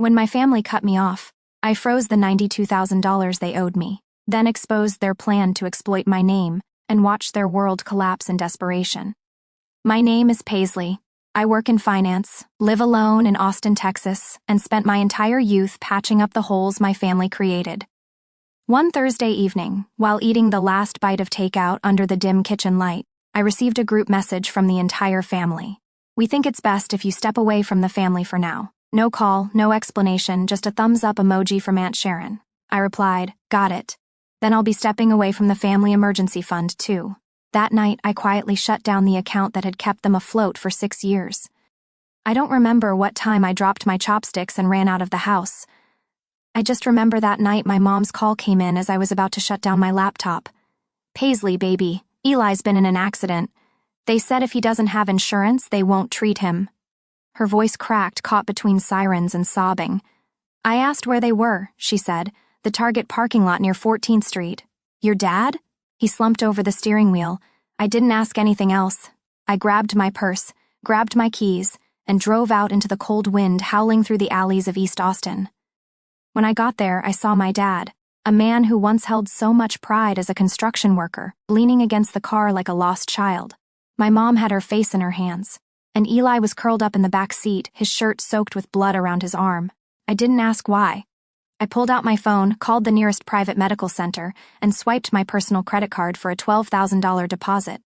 When my family cut me off, I froze the $92,000 they owed me, then exposed their plan to exploit my name and watched their world collapse in desperation. My name is Paisley. I work in finance, live alone in Austin, Texas, and spent my entire youth patching up the holes my family created. One Thursday evening, while eating the last bite of takeout under the dim kitchen light, I received a group message from the entire family. "We think it's best if you step away from the family for now. No call, no explanation, just a thumbs up emoji from Aunt Sharon." I replied, "Got it. Then I'll be stepping away from the family emergency fund, too." That night, I quietly shut down the account that had kept them afloat for 6 years. I don't remember what time I dropped my chopsticks and ran out of the house. I just remember that night my mom's call came in as I was about to shut down my laptop. "Paisley, baby, Eli's been in an accident. They said if he doesn't have insurance, they won't treat him." Her voice cracked, caught between sirens and sobbing. "I asked where they were," she said. "The Target parking lot near 14th Street. Your dad?" He slumped over the steering wheel. I didn't ask anything else. I grabbed my purse, grabbed my keys, and drove out into the cold wind howling through the alleys of East Austin. When I got there, I saw my dad, a man who once held so much pride as a construction worker, leaning against the car like a lost child. My mom had her face in her hands, and Eli was curled up in the back seat, his shirt soaked with blood around his arm. I didn't ask why. I pulled out my phone, called the nearest private medical center, and swiped my personal credit card for a $12,000 deposit.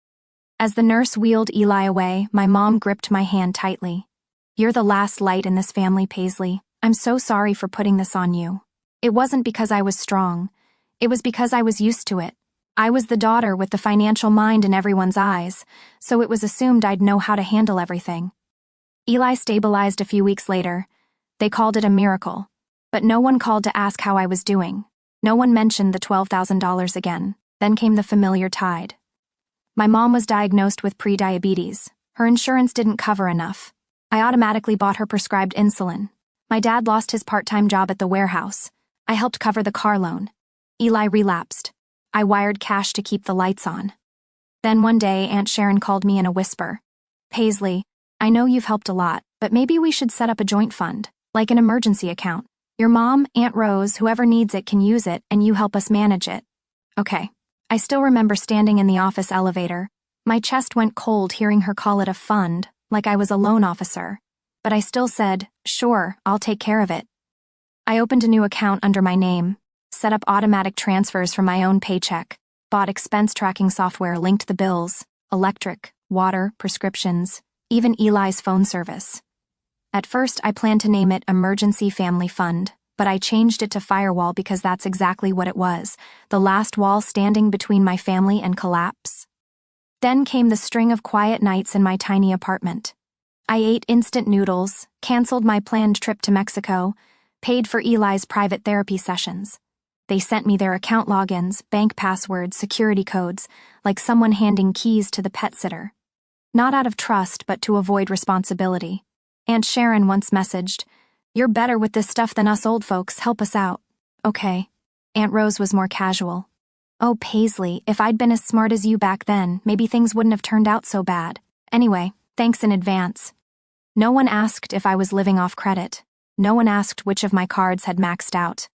As the nurse wheeled Eli away, my mom gripped my hand tightly. "You're the last light in this family, Paisley. I'm so sorry for putting this on you. It wasn't because I was strong. It was because I was used to it. I was the daughter with the financial mind in everyone's eyes, so it was assumed I'd know how to handle everything." Eli stabilized a few weeks later. They called it a miracle. But no one called to ask how I was doing. No one mentioned the $12,000 again. Then came the familiar tide. My mom was diagnosed with pre-diabetes. Her insurance didn't cover enough. I automatically bought her prescribed insulin. My dad lost his part-time job at the warehouse. I helped cover the car loan. Eli relapsed. I wired cash to keep the lights on. Then one day, Aunt Sharon called me in a whisper. "Paisley, I know you've helped a lot, but maybe we should set up a joint fund, like an emergency account. Your mom, Aunt Rose, whoever needs it can use it, and you help us manage it." Okay. I still remember standing in the office elevator. My chest went cold hearing her call it a fund, like I was a loan officer. But I still said, "Sure, I'll take care of it." I opened a new account under my name, set up automatic transfers from my own paycheck, bought expense tracking software, linked the bills, electric, water, prescriptions, even Eli's phone service. At first, I planned to name it Emergency Family Fund, but I changed it to Firewall because that's exactly what it was, the last wall standing between my family and collapse. Then came the string of quiet nights in my tiny apartment. I ate instant noodles, canceled my planned trip to Mexico, paid for Eli's private therapy sessions. They sent me their account logins, bank passwords, security codes, like someone handing keys to the pet sitter. Not out of trust, but to avoid responsibility. Aunt Sharon once messaged, "You're better with this stuff than us old folks, help us out." Okay. Aunt Rose was more casual. "Oh, Paisley, if I'd been as smart as you back then, maybe things wouldn't have turned out so bad. Anyway, thanks in advance." No one asked if I was living off credit. No one asked which of my cards had maxed out.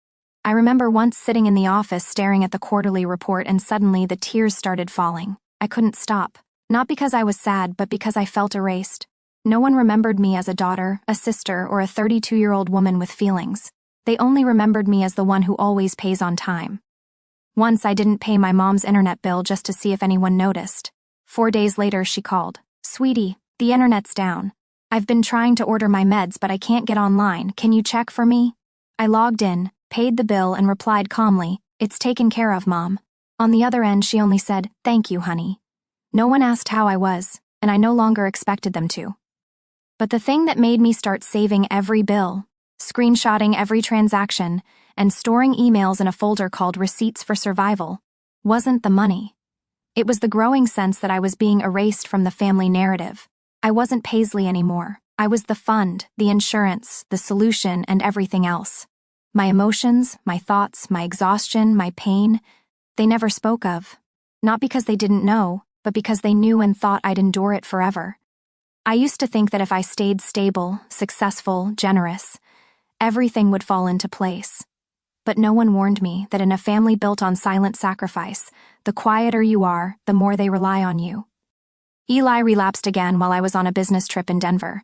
I remember once sitting in the office staring at the quarterly report and suddenly the tears started falling. I couldn't stop. Not because I was sad, but because I felt erased. No one remembered me as a daughter, a sister, or a 32-year-old woman with feelings. They only remembered me as the one who always pays on time. Once I didn't pay my mom's internet bill just to see if anyone noticed. 4 days later, she called. "Sweetie, the internet's down. I've been trying to order my meds, but I can't get online. Can you check for me?" I logged in, paid the bill, and replied calmly, "It's taken care of, Mom." On the other end, she only said, "Thank you, honey." No one asked how I was, and I no longer expected them to. But the thing that made me start saving every bill, screenshotting every transaction, and storing emails in a folder called Receipts for Survival, wasn't the money. It was the growing sense that I was being erased from the family narrative. I wasn't Paisley anymore. I was the fund, the insurance, the solution, and everything else. My emotions, my thoughts, my exhaustion, my pain, they never spoke of. Not because they didn't know, but because they knew and thought I'd endure it forever. I used to think that if I stayed stable, successful, generous, everything would fall into place. But no one warned me that in a family built on silent sacrifice, the quieter you are, the more they rely on you. Eli relapsed again while I was on a business trip in Denver.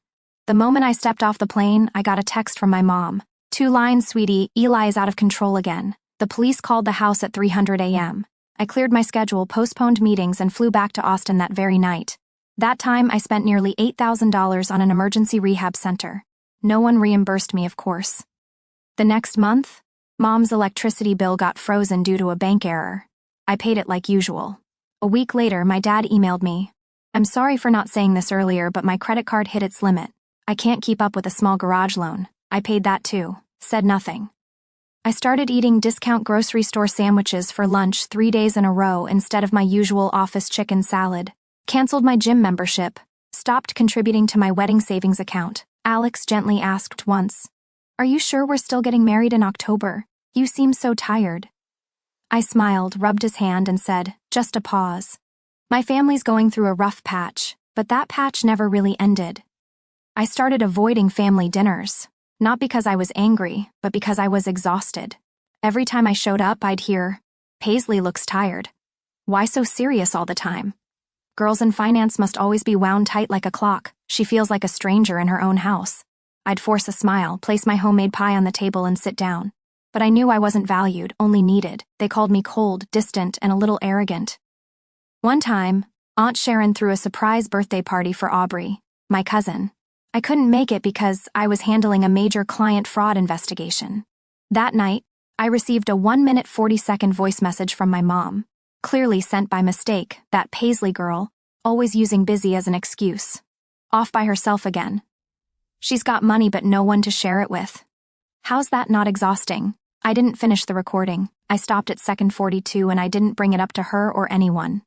The moment I stepped off the plane, I got a text from my mom. 2 lines, sweetie, Eli is out of control again. The police called the house at 3:00 a.m. I cleared my schedule, postponed meetings, and flew back to Austin that very night. That time, I spent nearly $8,000 on an emergency rehab center. No one reimbursed me, of course. The next month, Mom's electricity bill got frozen due to a bank error. I paid it like usual. A week later, my dad emailed me. I'm sorry for not saying this earlier, but my credit card hit its limit. I can't keep up with a small garage loan. I paid that too. Said nothing. I started eating discount grocery store sandwiches for lunch 3 days in a row instead of my usual office chicken salad. Canceled my gym membership. Stopped contributing to my wedding savings account. Alex gently asked once, "Are you sure we're still getting married in October? You seem so tired." I smiled, rubbed his hand, and said, "Just a pause. My family's going through a rough patch, but that patch never really ended." I started avoiding family dinners, not because I was angry, but because I was exhausted. Every time I showed up, I'd hear, "Paisley looks tired. Why so serious all the time? Girls in finance must always be wound tight like a clock. She feels like a stranger in her own house." I'd force a smile, place my homemade pie on the table, and sit down. But I knew I wasn't valued, only needed. They called me cold, distant, and a little arrogant. One time, Aunt Sharon threw a surprise birthday party for Aubrey, my cousin. I couldn't make it because I was handling a major client fraud investigation. That night, I received a 1-minute 40-second voice message from my mom, clearly sent by mistake, that Paisley girl, always using busy as an excuse. Off by herself again. She's got money but no one to share it with. How's that not exhausting? I didn't finish the recording. I stopped at second 42 and I didn't bring it up to her or anyone.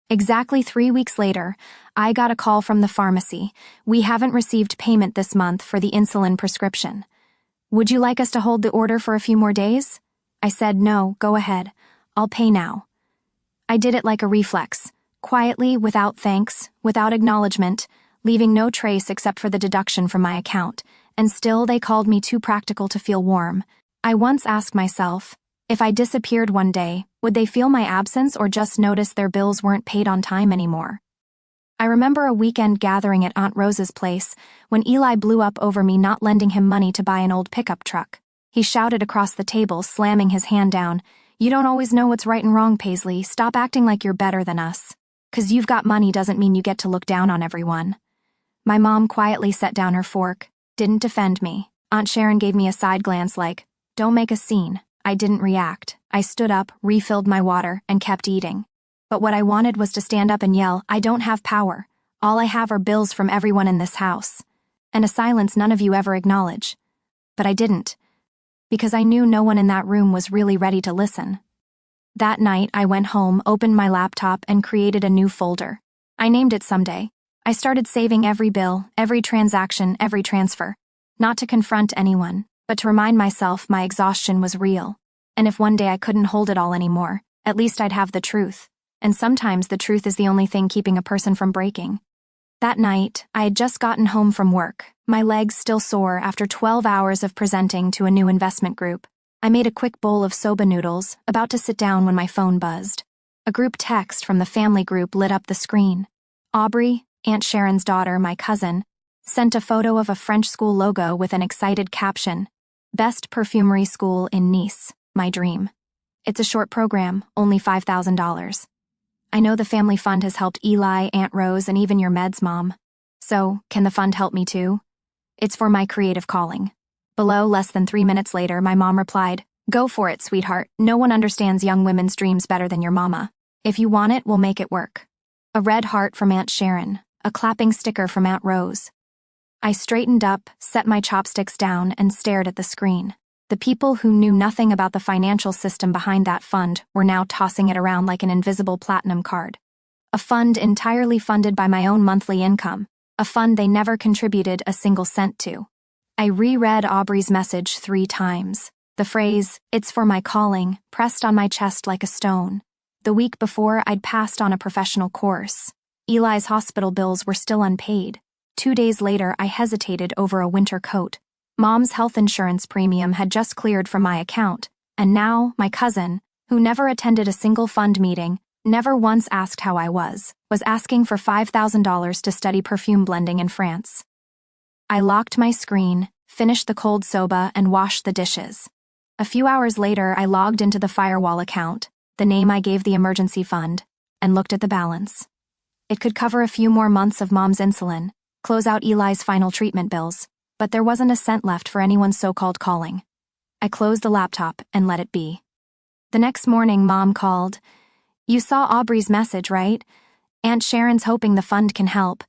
Exactly 3 weeks later, I got a call from the pharmacy. "We haven't received payment this month for the insulin prescription. Would you like us to hold the order for a few more days?" I said, "No, go ahead. I'll pay now." I did it like a reflex, quietly, without thanks, without acknowledgement, leaving no trace except for the deduction from my account, and still they called me too practical to feel warm. I once asked myself, if I disappeared one day, would they feel my absence or just notice their bills weren't paid on time anymore? I remember a weekend gathering at Aunt Rose's place when Eli blew up over me not lending him money to buy an old pickup truck. He shouted across the table, slamming his hand down, "You don't always know what's right and wrong, Paisley. Stop acting like you're better than us. 'Cause you've got money doesn't mean you get to look down on everyone." My mom quietly set down her fork, didn't defend me. Aunt Sharon gave me a side glance like, "Don't make a scene." I didn't react. I stood up, refilled my water, and kept eating. But what I wanted was to stand up and yell, "I don't have power. All I have are bills from everyone in this house." And a silence none of you ever acknowledge. But I didn't, because I knew no one in that room was really ready to listen. That night, I went home, opened my laptop, and created a new folder. I named it Someday. I started saving every bill, every transaction, every transfer. Not to confront anyone, but to remind myself my exhaustion was real. And if one day I couldn't hold it all anymore, at least I'd have the truth. And sometimes the truth is the only thing keeping a person from breaking. That night, I had just gotten home from work, my legs still sore after 12 hours of presenting to a new investment group. I made a quick bowl of soba noodles, about to sit down when my phone buzzed. A group text from the family group lit up the screen. Aubrey, Aunt Sharon's daughter, my cousin, sent a photo of a French school logo with an excited caption, "Best Perfumery School in Nice, my dream." It's a short program, only $5,000. I know the family fund has helped Eli, Aunt Rose, and even your meds mom. So, can the fund help me too? It's for my creative calling. Below, less than 3 minutes later, my mom replied, "Go for it, sweetheart. No one understands young women's dreams better than your mama. If you want it, we'll make it work." A red heart from Aunt Sharon, a clapping sticker from Aunt Rose. I straightened up, set my chopsticks down, and stared at the screen. The people who knew nothing about the financial system behind that fund were now tossing it around like an invisible platinum card. A fund entirely funded by my own monthly income, a fund they never contributed a single cent to. I reread Aubrey's message 3 times. The phrase, "It's for my calling," pressed on my chest like a stone. The week before, I'd passed on a professional course. Eli's hospital bills were still unpaid. 2 days later, I hesitated over a winter coat. Mom's health insurance premium had just cleared from my account, and now my cousin, who never attended a single fund meeting, never once asked how I was asking for $5,000 to study perfume blending in France. I locked my screen, finished the cold soba, and washed the dishes. A few hours later, I logged into the Firewall account, the name I gave the emergency fund, and looked at the balance. It could cover a few more months of Mom's insulin, close out Eli's final treatment bills, but there wasn't a cent left for anyone's so-called calling. I closed the laptop and let it be. The next morning, Mom called. "You saw Aubrey's message, right? Aunt Sharon's hoping the fund can help.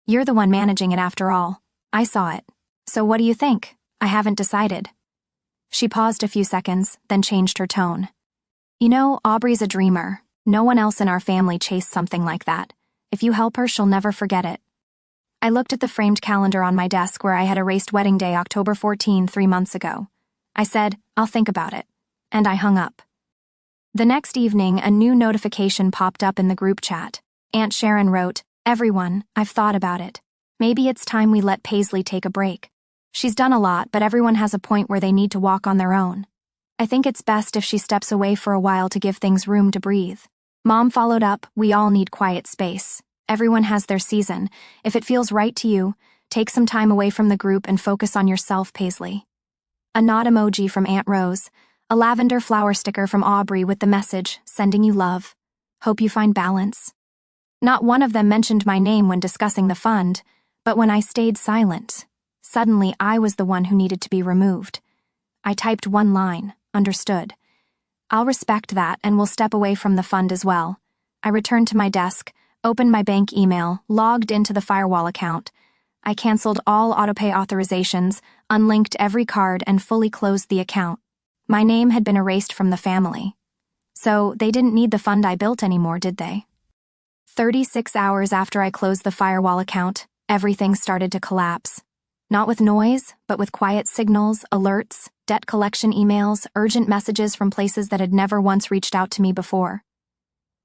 You're the one managing it after all. I saw it. So what do you think? I haven't decided." She paused a few seconds, then changed her tone. "You know, Aubrey's a dreamer. No one else in our family chased something like that. If you help her, she'll never forget it." I looked at the framed calendar on my desk where I had erased wedding day October 14, 3 months ago. I said, "I'll think about it." And I hung up. The next evening, a new notification popped up in the group chat. Aunt Sharon wrote, "Everyone, I've thought about it. Maybe it's time we let Paisley take a break. She's done a lot, but everyone has a point where they need to walk on their own. I think it's best if she steps away for a while to give things room to breathe." Mom followed up, "We all need quiet space. Everyone has their season. If it feels right to you, take some time away from the group and focus on yourself, Paisley." A nod emoji from Aunt Rose, a lavender flower sticker from Aubrey with the message, "Sending you love. Hope you find balance." Not one of them mentioned my name when discussing the fund, but when I stayed silent, suddenly I was the one who needed to be removed. I typed one line, "Understood. I'll respect that and will step away from the fund as well." I returned to my desk, opened my bank email, logged into the Firewall account. I canceled all autopay authorizations, unlinked every card, and fully closed the account. My name had been erased from the family. So they didn't need the fund I built anymore, did they? 36 hours after I closed the Firewall account, everything started to collapse. Not with noise, but with quiet signals, alerts, debt collection emails, urgent messages from places that had never once reached out to me before.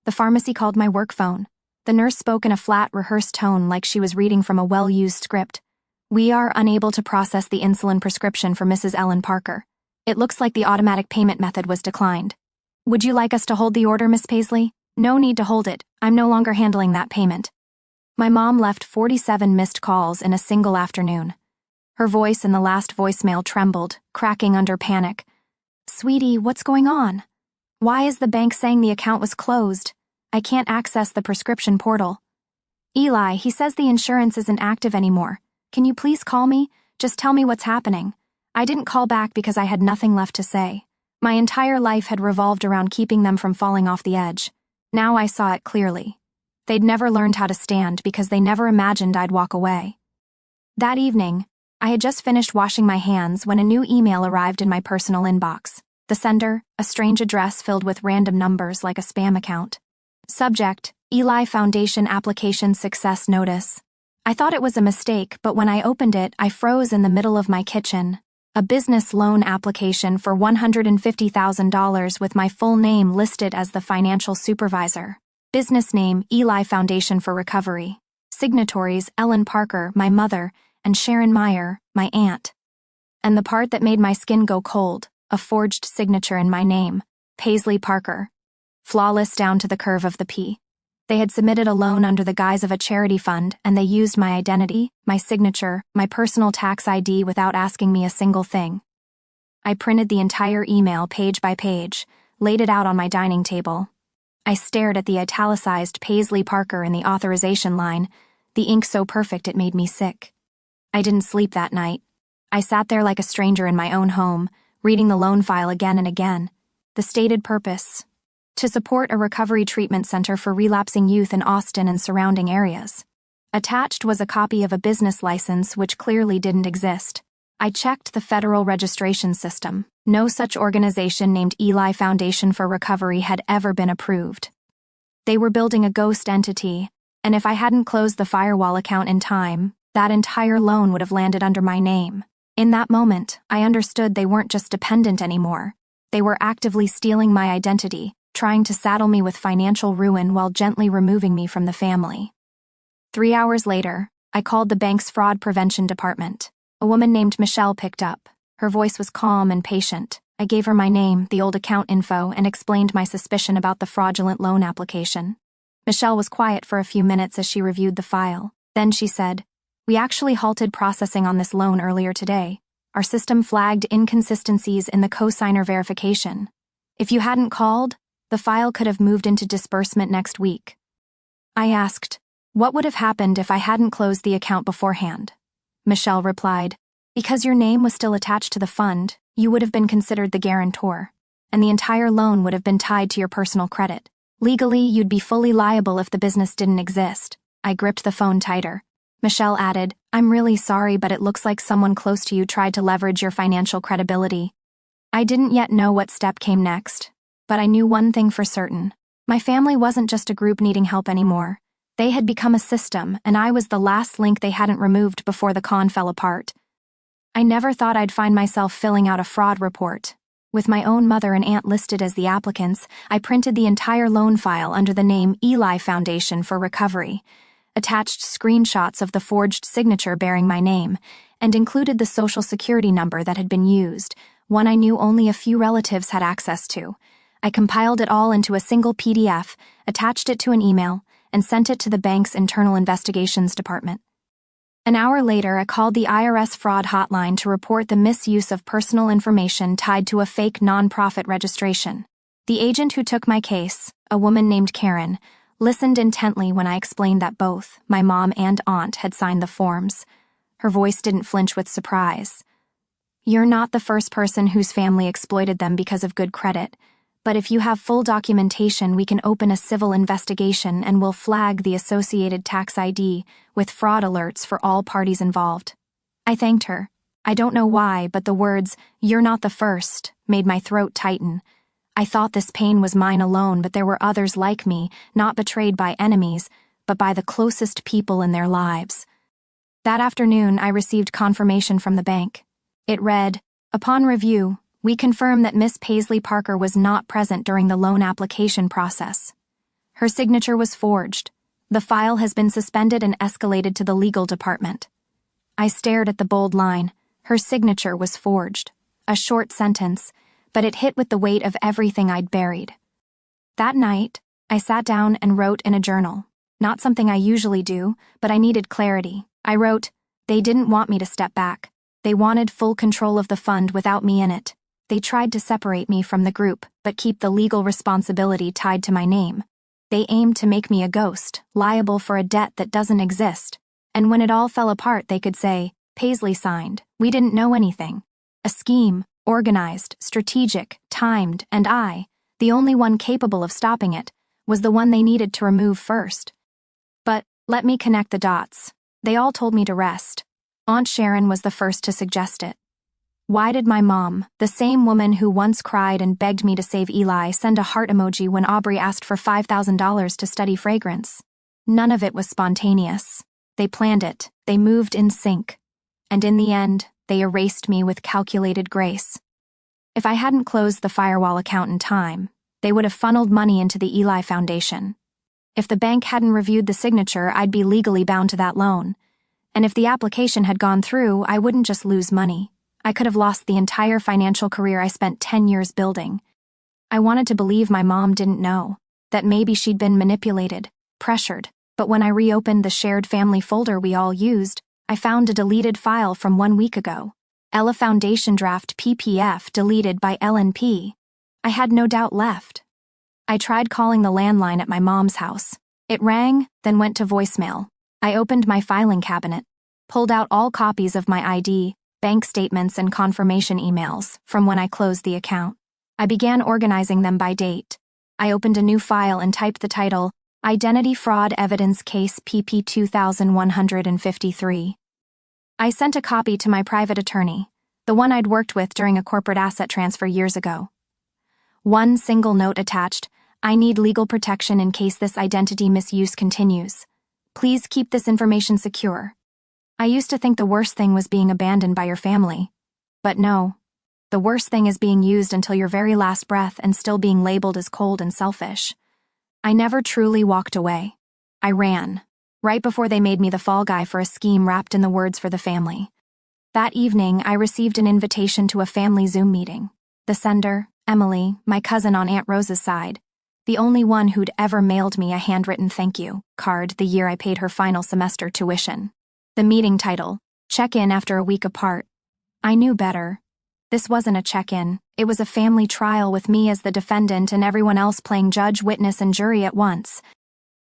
The pharmacy called my work phone. The nurse spoke in a flat, rehearsed tone like she was reading from a well-used script. "We are unable to process the insulin prescription for Mrs. Ellen Parker. It looks like the automatic payment method was declined. Would you like us to hold the order, Miss Paisley?" "No need to hold it. I'm no longer handling that payment." My mom left 47 missed calls in a single afternoon. Her voice in the last voicemail trembled, cracking under panic. "Sweetie, what's going on? Why is the bank saying the account was closed? I can't access the prescription portal. Eli, he says the insurance isn't active anymore. Can you please call me? Just tell me what's happening." I didn't call back because I had nothing left to say. My entire life had revolved around keeping them from falling off the edge. Now I saw it clearly. They'd never learned how to stand because they never imagined I'd walk away. That evening, I had just finished washing my hands when a new email arrived in my personal inbox. The sender, a strange address filled with random numbers like a spam account. Subject, Eli Foundation Application Success Notice. I thought it was a mistake, but when I opened it, I froze in the middle of my kitchen. A business loan application for $150,000 with my full name listed as the financial supervisor. Business name, Eli Foundation for Recovery. Signatories, Ellen Parker, my mother, and Sharon Meyer, my aunt. And the part that made my skin go cold, a forged signature in my name, Paisley Parker. Flawless down to the curve of the P. They had submitted a loan under the guise of a charity fund, and they used my identity, my signature, my personal tax ID without asking me a single thing. I printed the entire email page by page, laid it out on my dining table. I stared at the italicized Paisley Parker in the authorization line, the ink so perfect it made me sick. I didn't sleep that night. I sat there like a stranger in my own home, reading the loan file again and again. The stated purpose: to support a recovery treatment center for relapsing youth in Austin and surrounding areas. Attached was a copy of a business license which clearly didn't exist. I checked the federal registration system. No such organization named Eli Foundation for Recovery had ever been approved. They were building a ghost entity, and if I hadn't closed the Firewall account in time, that entire loan would have landed under my name. In that moment, I understood they weren't just dependent anymore. They were actively stealing my identity, trying to saddle me with financial ruin while gently removing me from the family. 3 hours later, I called the bank's fraud prevention department. A woman named Michelle picked up. Her voice was calm and patient. I gave her my name, the old account info, and explained my suspicion about the fraudulent loan application. Michelle was quiet for a few minutes as she reviewed the file. Then she said, "We actually halted processing on this loan earlier today. Our system flagged inconsistencies in the cosigner verification. If you hadn't called, the file could have moved into disbursement next week." I asked, "What would have happened if I hadn't closed the account beforehand?" Michelle replied, "Because your name was still attached to the fund, you would have been considered the guarantor, and the entire loan would have been tied to your personal credit. Legally, you'd be fully liable if the business didn't exist." I gripped the phone tighter. Michelle added, "I'm really sorry, but it looks like someone close to you tried to leverage your financial credibility." I didn't yet know what step came next, but I knew one thing for certain. My family wasn't just a group needing help anymore. They had become a system, and I was the last link they hadn't removed before the con fell apart. I never thought I'd find myself filling out a fraud report. With my own mother and aunt listed as the applicants, I printed the entire loan file under the name Eli Foundation for Recovery, attached screenshots of the forged signature bearing my name, and included the social security number that had been used, one I knew only a few relatives had access to. I compiled it all into a single PDF, attached it to an email, and sent it to the bank's internal investigations department. An hour later, I called the IRS fraud hotline to report the misuse of personal information tied to a fake nonprofit registration. The agent who took my case, a woman named Karen, listened intently when I explained that both my mom and aunt had signed the forms. Her voice didn't flinch with surprise. "You're not the first person whose family exploited them because of good credit. But if you have full documentation, we can open a civil investigation and will flag the associated tax ID with fraud alerts for all parties involved." I thanked her. I don't know why, but the words, "You're not the first," made my throat tighten. I thought this pain was mine alone, but there were others like me, not betrayed by enemies, but by the closest people in their lives. That afternoon, I received confirmation from the bank. It read, "Upon review, we confirm that Miss Paisley Parker was not present during the loan application process. Her signature was forged. The file has been suspended and escalated to the legal department." I stared at the bold line. Her signature was forged. A short sentence, but it hit with the weight of everything I'd buried. That night, I sat down and wrote in a journal. Not something I usually do, but I needed clarity. I wrote, "They didn't want me to step back. They wanted full control of the fund without me in it. They tried to separate me from the group, but keep the legal responsibility tied to my name. They aimed to make me a ghost, liable for a debt that doesn't exist. And when it all fell apart, they could say, 'Paisley signed. We didn't know anything.' A scheme, organized, strategic, timed, and I, the only one capable of stopping it, was the one they needed to remove first. But let me connect the dots. They all told me to rest. Aunt Sharon was the first to suggest it. Why did my mom, the same woman who once cried and begged me to save Eli, send a heart emoji when Aubrey asked for $5,000 to study fragrance? None of it was spontaneous. They planned it, they moved in sync. And in the end, they erased me with calculated grace. If I hadn't closed the firewall account in time, they would have funneled money into the Eli Foundation. If the bank hadn't reviewed the signature, I'd be legally bound to that loan. And if the application had gone through, I wouldn't just lose money. I could have lost the entire financial career I spent 10 years building. I wanted to believe my mom didn't know, that maybe she'd been manipulated, pressured, but when I reopened the shared family folder we all used, I found a deleted file from 1 week ago. Ella Foundation draft PPF deleted by LNP. I had no doubt left. I tried calling the landline at my mom's house. It rang, then went to voicemail. I opened my filing cabinet, pulled out all copies of my ID, bank statements, and confirmation emails from when I closed the account. I began organizing them by date. I opened a new file and typed the title, Identity Fraud Evidence Case PP 2153. I sent a copy to my private attorney, the one I'd worked with during a corporate asset transfer years ago. One single note attached, "I need legal protection in case this identity misuse continues. Please keep this information secure." I used to think the worst thing was being abandoned by your family. But no, the worst thing is being used until your very last breath and still being labeled as cold and selfish. I never truly walked away. I ran, right before they made me the fall guy for a scheme wrapped in the words for the family. That evening, I received an invitation to a family Zoom meeting. The sender, Emily, my cousin on Aunt Rose's side, the only one who'd ever mailed me a handwritten thank you card the year I paid her final semester tuition. The meeting title, Check-in After a Week Apart. I knew better. This wasn't a check-in, it was a family trial with me as the defendant and everyone else playing judge, witness, and jury at once.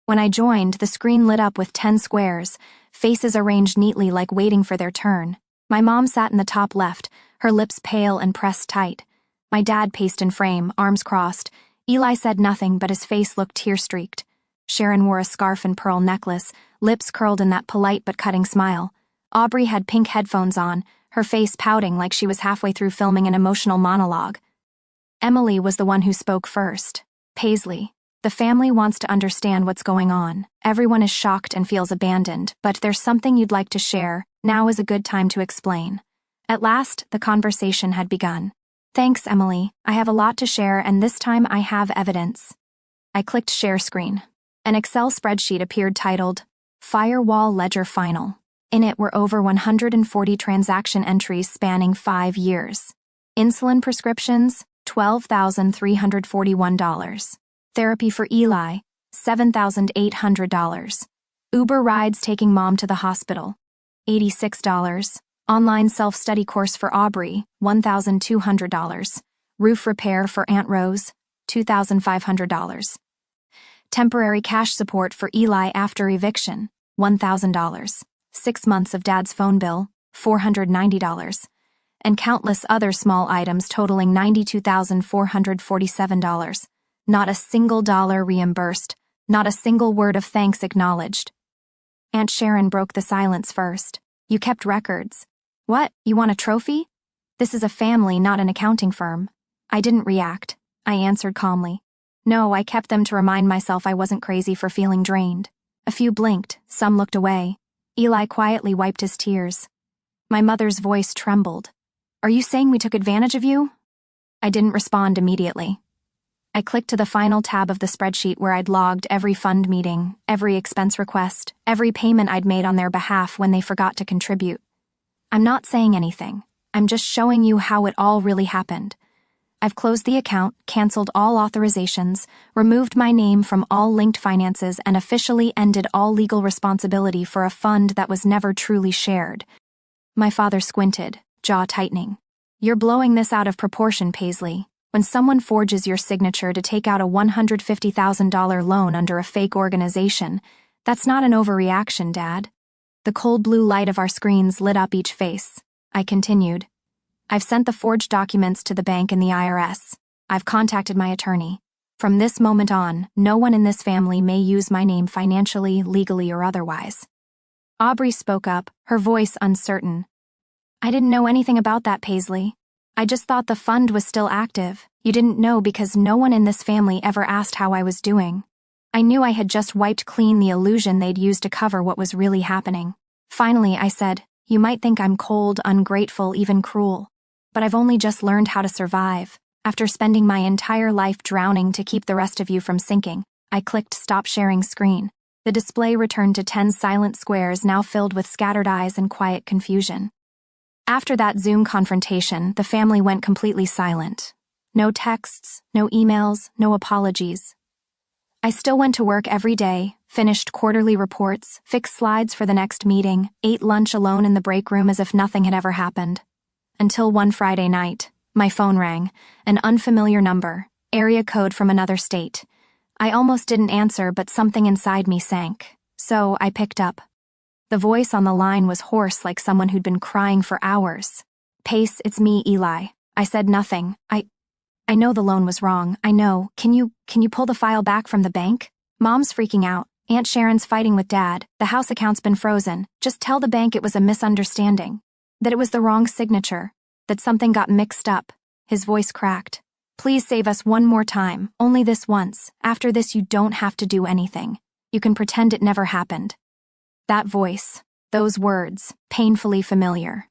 When I joined, the screen lit up with 10 squares, faces arranged neatly like waiting for their turn. My mom sat in the top left, her lips pale and pressed tight. My dad paced in frame, arms crossed. Eli said nothing, but his face looked tear-streaked. Sharon wore a scarf and pearl necklace, lips curled in that polite but cutting smile. Aubrey had pink headphones on, her face pouting like she was halfway through filming an emotional monologue. Emily was the one who spoke first. Paisley, the family wants to understand what's going on. Everyone is shocked and feels abandoned, but there's something you'd like to share. Now is a good time to explain. At last, the conversation had begun. Thanks, Emily. I have a lot to share, and this time I have evidence. I clicked share screen. An Excel spreadsheet appeared titled, Firewall Ledger Final. In it were over 140 transaction entries spanning 5 years. Insulin prescriptions, $12,341. Therapy for Eli, $7,800. Uber rides taking mom to the hospital, $86. Online self-study course for Aubrey, $1,200. Roof repair for Aunt Rose, $2,500. Temporary cash support for Eli after eviction, $1,000. 6 months of Dad's phone bill, $490. And countless other small items totaling $92,447. Not a single dollar reimbursed, not a single word of thanks acknowledged. Aunt Sharon broke the silence first. You kept records. What, you want a trophy? This is a family, not an accounting firm. I didn't react. I answered calmly. No, I kept them to remind myself I wasn't crazy for feeling drained. A few blinked, some looked away. Eli quietly wiped his tears. My mother's voice trembled. Are you saying we took advantage of you? I didn't respond immediately. I clicked to the final tab of the spreadsheet where I'd logged every fund meeting, every expense request, every payment I'd made on their behalf when they forgot to contribute. I'm not saying anything. I'm just showing you how it all really happened. I've closed the account, canceled all authorizations, removed my name from all linked finances, and officially ended all legal responsibility for a fund that was never truly shared. My father squinted, jaw tightening. You're blowing this out of proportion, Paisley. When someone forges your signature to take out a $150,000 loan under a fake organization, that's not an overreaction, Dad. The cold blue light of our screens lit up each face. I continued. I've sent the forged documents to the bank and the IRS. I've contacted my attorney. From this moment on, no one in this family may use my name financially, legally, or otherwise. Aubrey spoke up, her voice uncertain. I didn't know anything about that, Paisley. I just thought the fund was still active. You didn't know because no one in this family ever asked how I was doing. I knew I had just wiped clean the illusion they'd used to cover what was really happening. Finally, I said, you might think I'm cold, ungrateful, even cruel. But I've only just learned how to survive. After spending my entire life drowning to keep the rest of you from sinking, I clicked Stop Sharing Screen. The display returned to 10 silent squares now filled with scattered eyes and quiet confusion. After that Zoom confrontation, the family went completely silent. No texts, no emails, no apologies. I still went to work every day, finished quarterly reports, fixed slides for the next meeting, ate lunch alone in the break room as if nothing had ever happened. Until one Friday night, my phone rang, an unfamiliar number, area code from another state. I almost didn't answer, but something inside me sank. So I picked up. The voice on the line was hoarse like someone who'd been crying for hours. Pace, it's me, Eli. I said nothing. I know the loan was wrong. I know. Can you pull the file back from the bank? Mom's freaking out. Aunt Sharon's fighting with Dad. The house account's been frozen. Just tell the bank it was a misunderstanding. That it was the wrong signature. That something got mixed up. His voice cracked. Please save us one more time. Only this once. After this you don't have to do anything. You can pretend it never happened. That voice. Those words. Painfully familiar.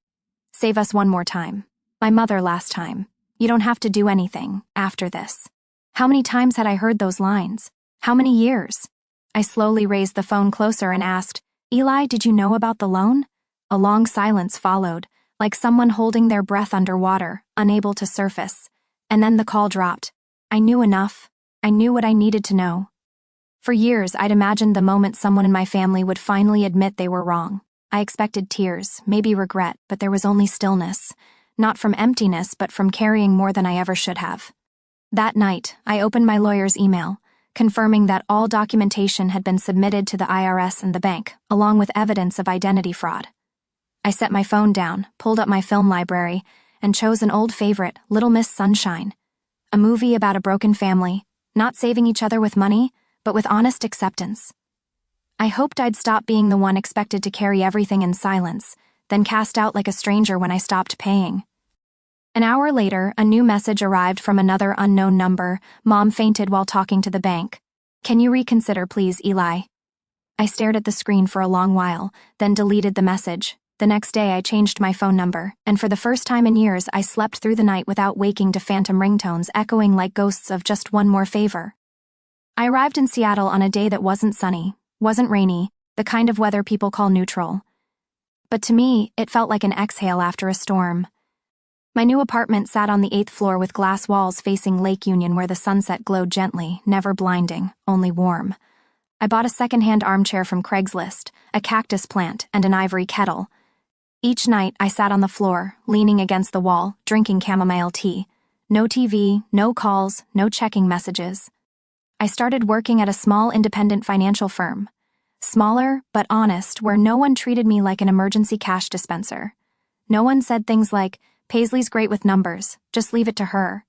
Save us one more time. My mother last time. You don't have to do anything. After this. How many times had I heard those lines? How many years? I slowly raised the phone closer and asked, Eli, did you know about the loan? A long silence followed, like someone holding their breath underwater, unable to surface. And then the call dropped. I knew enough. I knew what I needed to know. For years, I'd imagined the moment someone in my family would finally admit they were wrong. I expected tears, maybe regret, but there was only stillness. Not from emptiness, but from carrying more than I ever should have. That night, I opened my lawyer's email, confirming that all documentation had been submitted to the IRS and the bank, along with evidence of identity fraud. I set my phone down, pulled up my film library, and chose an old favorite, Little Miss Sunshine. A movie about a broken family, not saving each other with money, but with honest acceptance. I hoped I'd stop being the one expected to carry everything in silence, then cast out like a stranger when I stopped paying. An hour later, a new message arrived from another unknown number. Mom fainted while talking to the bank. Can you reconsider, please, Eli? I stared at the screen for a long while, then deleted the message. The next day, I changed my phone number, and for the first time in years, I slept through the night without waking to phantom ringtones echoing like ghosts of just one more favor. I arrived in Seattle on a day that wasn't sunny, wasn't rainy, the kind of weather people call neutral. But to me, it felt like an exhale after a storm. My new apartment sat on the 8th floor with glass walls facing Lake Union where the sunset glowed gently, never blinding, only warm. I bought a second-hand armchair from Craigslist, a cactus plant, and an ivory kettle. Each night, I sat on the floor, leaning against the wall, drinking chamomile tea. No TV, no calls, no checking messages. I started working at a small independent financial firm. Smaller, but honest, where no one treated me like an emergency cash dispenser. No one said things like, Paisley's great with numbers, just leave it to her.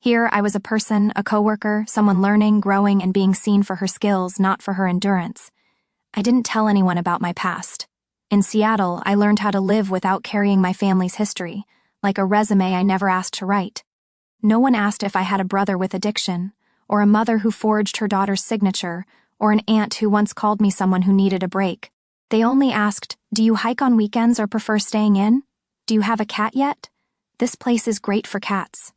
Here, I was a person, a coworker, someone learning, growing, and being seen for her skills, not for her endurance. I didn't tell anyone about my past. In Seattle, I learned how to live without carrying my family's history, like a resume I never asked to write. No one asked if I had a brother with addiction, or a mother who forged her daughter's signature, or an aunt who once called me someone who needed a break. They only asked, do you hike on weekends or prefer staying in? Do you have a cat yet? This place is great for cats.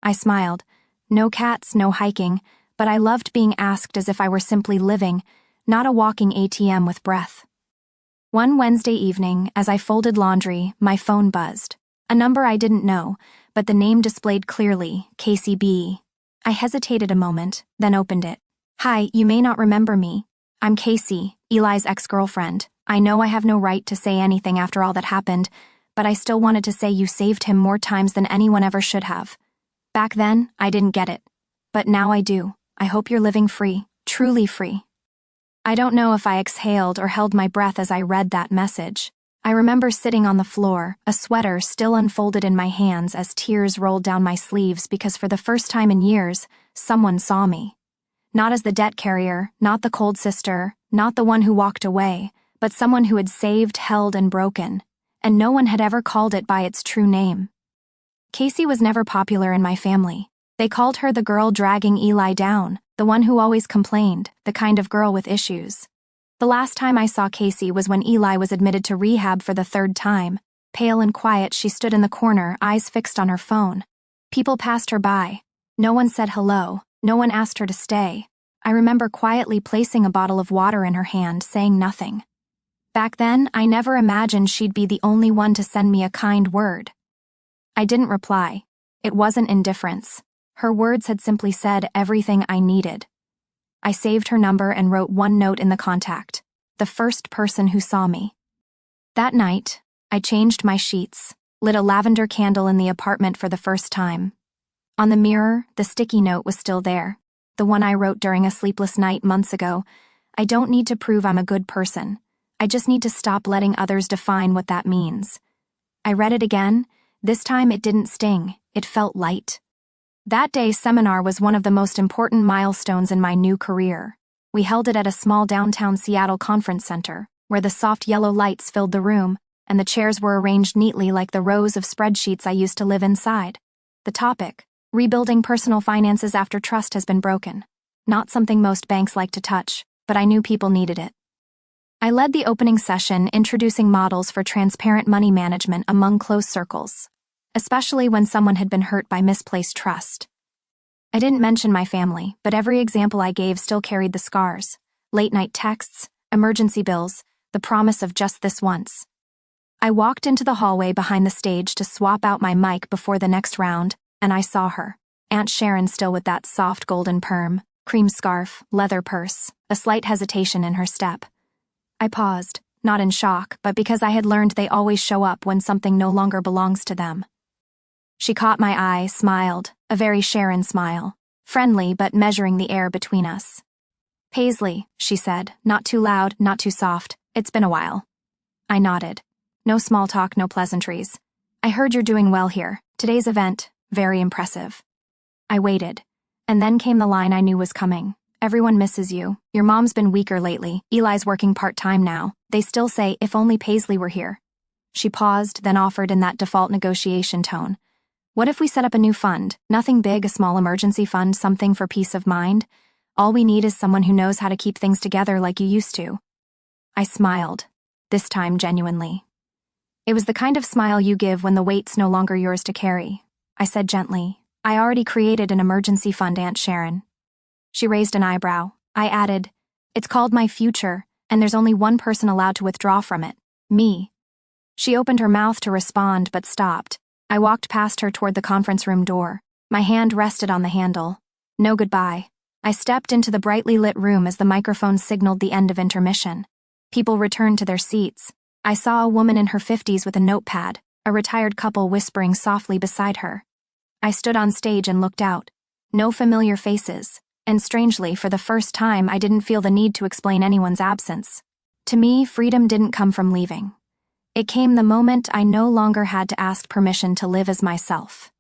I smiled. No cats, no hiking, but I loved being asked as if I were simply living, not a walking ATM with breath. One Wednesday evening, as I folded laundry, my phone buzzed. A number I didn't know, but the name displayed clearly, Casey B. I hesitated a moment, then opened it. Hi, you may not remember me. I'm Casey, Eli's ex-girlfriend. I know I have no right to say anything after all that happened, but I still wanted to say you saved him more times than anyone ever should have. Back then, I didn't get it. But now I do. I hope you're living free, truly free. I don't know if I exhaled or held my breath as I read that message. I remember sitting on the floor, a sweater still unfolded in my hands as tears rolled down my sleeves because for the first time in years, someone saw me. Not as the debt carrier, not the cold sister, not the one who walked away, but someone who had saved, held, and broken. And no one had ever called it by its true name. Casey was never popular in my family. They called her the girl dragging Eli down, the one who always complained, the kind of girl with issues. The last time I saw Casey was when Eli was admitted to rehab for the 3rd time. Pale and quiet, she stood in the corner, eyes fixed on her phone. People passed her by. No one said hello. No one asked her to stay. I remember quietly placing a bottle of water in her hand, saying nothing. Back then, I never imagined she'd be the only one to send me a kind word. I didn't reply. It wasn't indifference. Her words had simply said everything I needed. I saved her number and wrote one note in the contact, the first person who saw me. That night, I changed my sheets, lit a lavender candle in the apartment for the first time. On the mirror, the sticky note was still there, the one I wrote during a sleepless night months ago. I don't need to prove I'm a good person. I just need to stop letting others define what that means. I read it again. This time it didn't sting. It felt light. That day's seminar was one of the most important milestones in my new career. We held it at a small downtown Seattle conference center, where the soft yellow lights filled the room, and the chairs were arranged neatly like the rows of spreadsheets I used to live inside. The topic, rebuilding personal finances after trust has been broken. Not something most banks like to touch, but I knew people needed it. I led the opening session introducing models for transparent money management among close circles, especially when someone had been hurt by misplaced trust. I didn't mention my family, but every example I gave still carried the scars: late-night texts, emergency bills, the promise of just this once. I walked into the hallway behind the stage to swap out my mic before the next round, and I saw her. Aunt Sharon still with that soft golden perm, cream scarf, leather purse, a slight hesitation in her step. I paused, not in shock, but because I had learned they always show up when something no longer belongs to them. She caught my eye, smiled, a very Sharon smile, friendly but measuring the air between us. "Paisley," she said, not too loud, not too soft. "It's been a while." I nodded. No small talk, no pleasantries. "I heard you're doing well here. Today's event, very impressive." I waited, and then came the line I knew was coming. "Everyone misses you. Your mom's been weaker lately. Eli's working part-time now. They still say, if only Paisley were here." She paused, then offered in that default negotiation tone. "What if we set up a new fund? Nothing big, a small emergency fund, something for peace of mind. All we need is someone who knows how to keep things together like you used to." I smiled, this time genuinely. It was the kind of smile you give when the weight's no longer yours to carry. I said gently, "I already created an emergency fund, Aunt Sharon." She raised an eyebrow. I added, "It's called My Future, and there's only one person allowed to withdraw from it. Me." She opened her mouth to respond, but stopped. I walked past her toward the conference room door. My hand rested on the handle. No goodbye. I stepped into the brightly lit room as the microphone signaled the end of intermission. People returned to their seats. I saw a woman in her 50s with a notepad, a retired couple whispering softly beside her. I stood on stage and looked out. No familiar faces, and strangely, for the first time, I didn't feel the need to explain anyone's absence. To me, freedom didn't come from leaving. It came the moment I no longer had to ask permission to live as myself.